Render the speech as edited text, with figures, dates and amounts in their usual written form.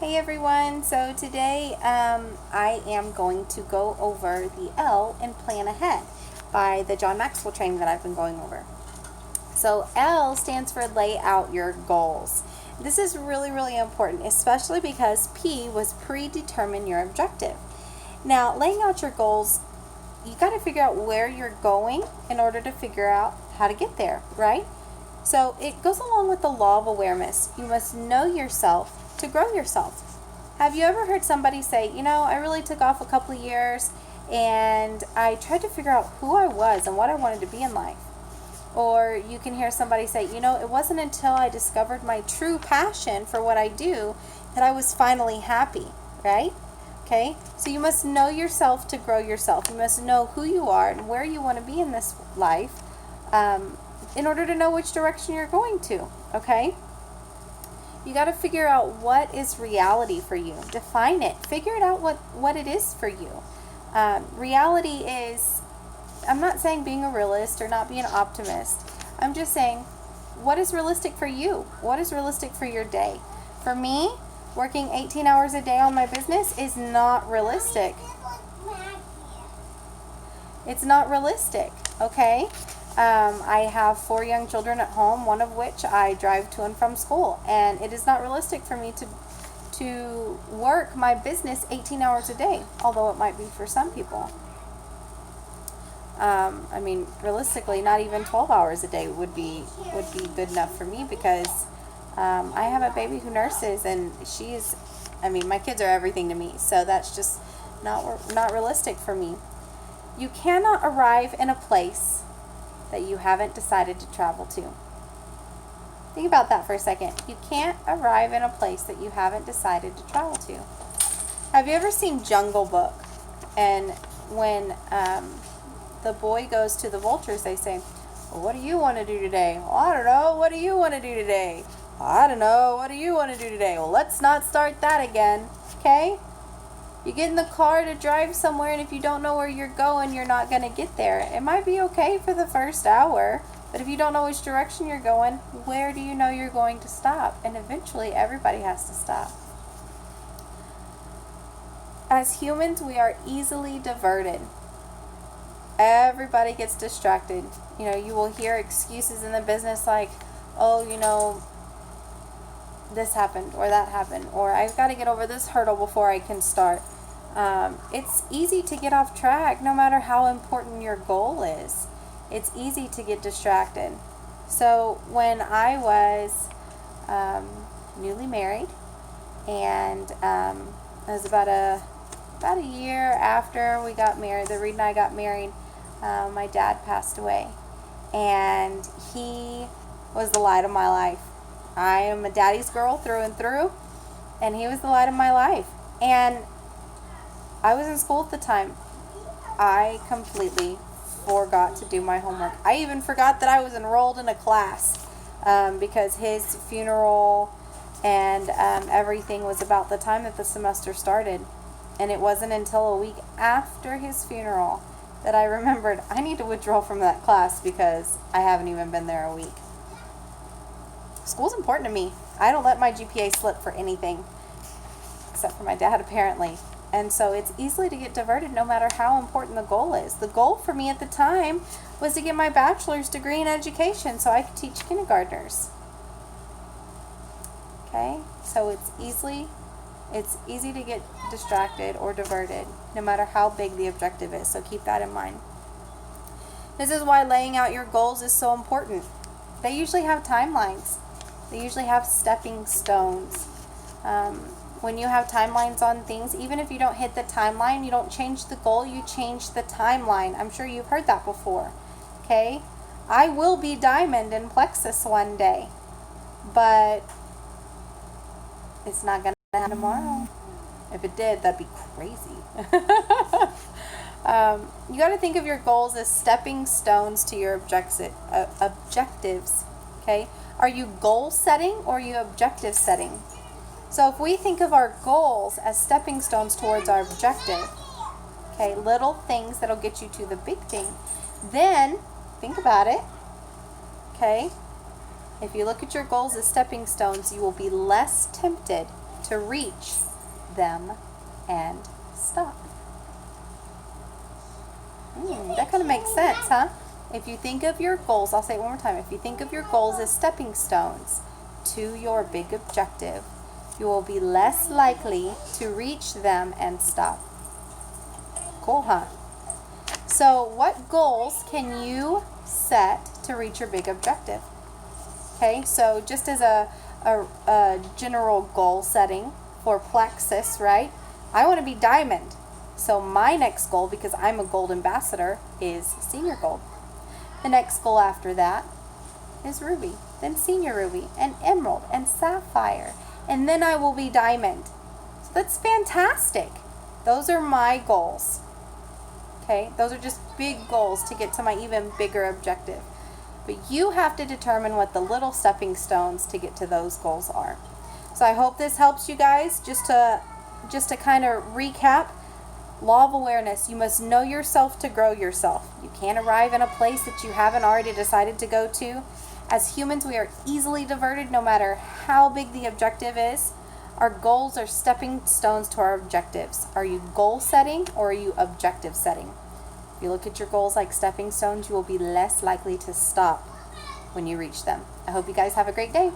Hey everyone, so today I am going to go over the L in Plan Ahead by the John Maxwell training that I've been going over. So L stands for lay out your goals. This is really important, especially because P was predetermine your objective. Now, laying out your goals, you got to figure out where you're going in order to figure out how to get there, right? So it goes along with the law of awareness. You must know yourself to grow yourself. Have you ever heard somebody say, I really took off a couple of years and I tried to figure out who I was and what I wanted to be in life? Or you can hear somebody say, it wasn't until I discovered my true passion for what I do that I was finally happy, right? Okay, so you must know yourself to grow yourself. You must know who you are and where you want to be in this life in order to know which direction you're going to, okay? You got to figure out what is reality for you. Define it. Figure it out what it is for you. Reality is, I'm not saying being a realist or not being an optimist. I'm just saying, what is realistic for you? What is realistic for your day? For me, working 18 hours a day on my business is not realistic. It's not realistic, okay? I have 4 young children at home, one of which I drive to and from school, and it is not realistic for me to work my business 18 hours a day, although it might be for some people. Realistically, not even 12 hours a day would be good enough for me because I have a baby who nurses, and my kids are everything to me, so that's just not realistic for me. You cannot arrive in a place that you haven't decided to travel to. Think about that for a second. You can't arrive in a place that you haven't decided to travel to. Have you ever seen Jungle Book? And when the boy goes to the vultures, they say, well, what do you want to do today? Well, I don't know. What do you want to do today? I don't know. What do you want to do today? Well, let's not start that again. Okay? You get in the car to drive somewhere, and if you don't know where you're going, you're not going to get there. It might be okay for the first hour, but if you don't know which direction you're going, where do you know you're going to stop? And eventually, everybody has to stop. As humans, we are easily diverted. Everybody gets distracted. You will hear excuses in the business like, this happened or that happened, or I've got to get over this hurdle before I can start. It's easy to get off track no matter how important your goal is. It's easy to get distracted. So when I was newly married, and it was about a year after we got married, the Reed and I got married, my dad passed away, and he was the light of my life. I am a daddy's girl through and through, and he was the light of my life. And I was in school at the time. I completely forgot to do my homework. I even forgot that I was enrolled in a class because his funeral and everything was about the time that the semester started. And it wasn't until a week after his funeral that I remembered I need to withdraw from that class because I haven't even been there a week. School's important to me. I don't let my GPA slip for anything, except for my dad apparently. And so it's easily to get diverted no matter how important the goal is. The goal for me at the time was to get my bachelor's degree in education so I could teach kindergartners. Okay? So it's easy to get distracted or diverted no matter how big the objective is. So keep that in mind. This is why laying out your goals is so important. They usually have timelines. They usually have stepping stones. When you have timelines on things, even if you don't hit the timeline, you don't change the goal, you change the timeline. I'm sure you've heard that before. Okay? I will be diamond in Plexus one day, but it's not going to happen tomorrow. If it did, that'd be crazy. You got to think of your goals as stepping stones to your objectives. Okay? Are you goal setting or are you objective setting? So if we think of our goals as stepping stones towards our objective, okay, little things that'll get you to the big thing, then think about it, okay? If you look at your goals as stepping stones, you will be less tempted to reach them and stop. That kind of makes sense, huh? If you think of your goals, I'll say it one more time. If you think of your goals as stepping stones to your big objective, you will be less likely to reach them and stop. Cool, huh? So what goals can you set to reach your big objective? Okay, so just as a general goal setting for Plexus, right? I want to be diamond. So my next goal, because I'm a gold ambassador, is senior gold. The next goal after that is ruby, then senior ruby, and emerald, and sapphire, and then I will be diamond. So that's fantastic. Those are my goals. Okay, those are just big goals to get to my even bigger objective. But you have to determine what the little stepping stones to get to those goals are. So I hope this helps you guys. Just to kind of recap, law of awareness. You must know yourself to grow yourself. You can't arrive in a place that you haven't already decided to go to. As humans, we are easily diverted no matter how big the objective is. Our goals are stepping stones to our objectives. Are you goal setting or are you objective setting? If you look at your goals like stepping stones, you will be less likely to stop when you reach them. I hope you guys have a great day.